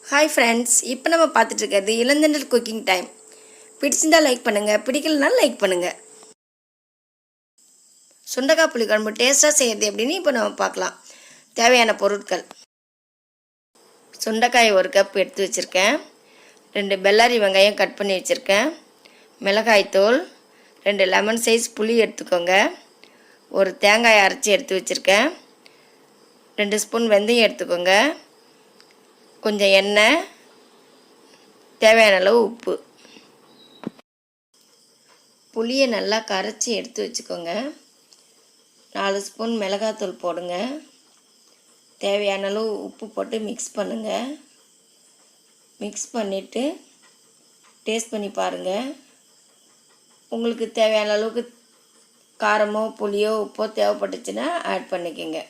Hi friends, இப்போ நம்ம பார்த்துட்டு இருக்கிறது இளந்தென்றல் குக்கிங் டைம். பிடிச்சிருந்தால் லைக் பண்ணுங்கள், பிடிக்கலனாலும் லைக் பண்ணுங்கள். சுண்டக்காய் புளிக்குழம்பு டேஸ்ட்டாக செய்கிறது எப்படின்னு இப்போ நம்ம பார்க்கலாம். தேவையான பொருட்கள்: சுண்டைக்காய் 1 கப் எடுத்து வச்சுருக்கேன், 2 பெல்லாரி வெங்காயம் கட் பண்ணி வச்சுருக்கேன், மிளகாய்த்தூள், 2 லெமன் சைஸ் புளி எடுத்துக்கோங்க, ஒரு தேங்காய் அரைச்சி எடுத்து வச்சுருக்கேன், 2 ஸ்பூன் வெந்தயம் எடுத்துக்கோங்க, கொஞ்சம் எண்ணெய், தேவையான அளவு உப்பு. புளியை நல்லா கரைச்சி எடுத்து வச்சுக்கோங்க. 4 ஸ்பூன் மிளகாத்தூள் போடுங்க. தேவையான அளவு உப்பு போட்டு மிக்ஸ் பண்ணுங்கள். மிக்ஸ் பண்ணிவிட்டு டேஸ்ட் பண்ணி பாருங்கள். உங்களுக்கு தேவையான அளவுக்கு காரமோ புளியோ உப்போ தேவைப்பட்டுச்சுன்னா ஆட் பண்ணிக்கோங்க.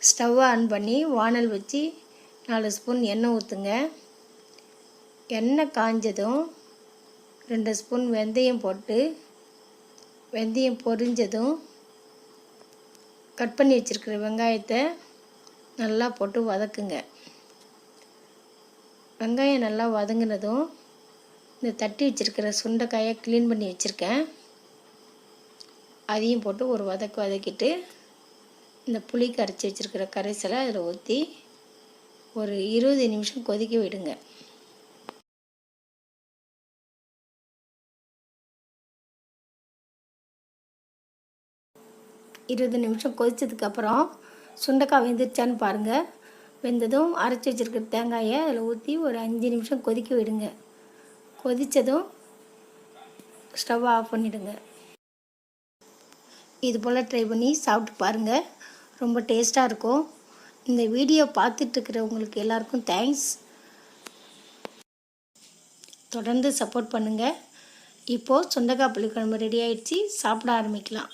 ஸ்டவ்வை ஆன் பண்ணி வானல் வச்சு 4 ஸ்பூன் எண்ணெய் ஊற்றுங்க. எண்ணெய் காஞ்சதும் 2 ஸ்பூன் வெந்தயம் போட்டு, வெந்தயம் பொரிஞ்சதும் கட் பண்ணி வச்சுருக்கிற வெங்காயத்தை நல்லா போட்டு வதக்குங்க. வெங்காயம் நல்லா வதங்கினதும் இந்த தட்டி வச்சுருக்கிற சுண்டைக்காயை க்ளீன் பண்ணி வச்சுருக்கேன், அதையும் போட்டு ஒரு வதக்கிட்டு இந்த புளி கரைச்சி வச்சுருக்கிற கரைசலை அதில் ஊற்றி ஒரு 20 நிமிஷம் கொதிக்க விடுங்க. இருபது நிமிஷம் கொதித்ததுக்கப்புறம் சுண்டைக்காய் வெந்துருச்சான்னு பாருங்கள். வெந்ததும் அரைச்சி வச்சுருக்கிற தேங்காயை அதில் ஊற்றி ஒரு 5 நிமிஷம் கொதிக்க விடுங்க. கொதித்ததும் ஸ்டவ்வை ஆஃப் பண்ணிவிடுங்க. இது போல் ட்ரை பண்ணி சாப்பிட்டு பாருங்கள், ரொம்ப டேஸ்ட்டாக இருக்கும். இந்த வீடியோ பார்த்துட்ருக்கிறவங்களுக்கு எல்லாருக்கும் தேங்க்ஸ். தொடர்ந்து சப்போர்ட் பண்ணுங்கள். இப்போது சுண்டைக்காய் புளிக்குழம்பு ரெடி ஆகிடுச்சு, சாப்பிட ஆரம்பிக்கலாம்.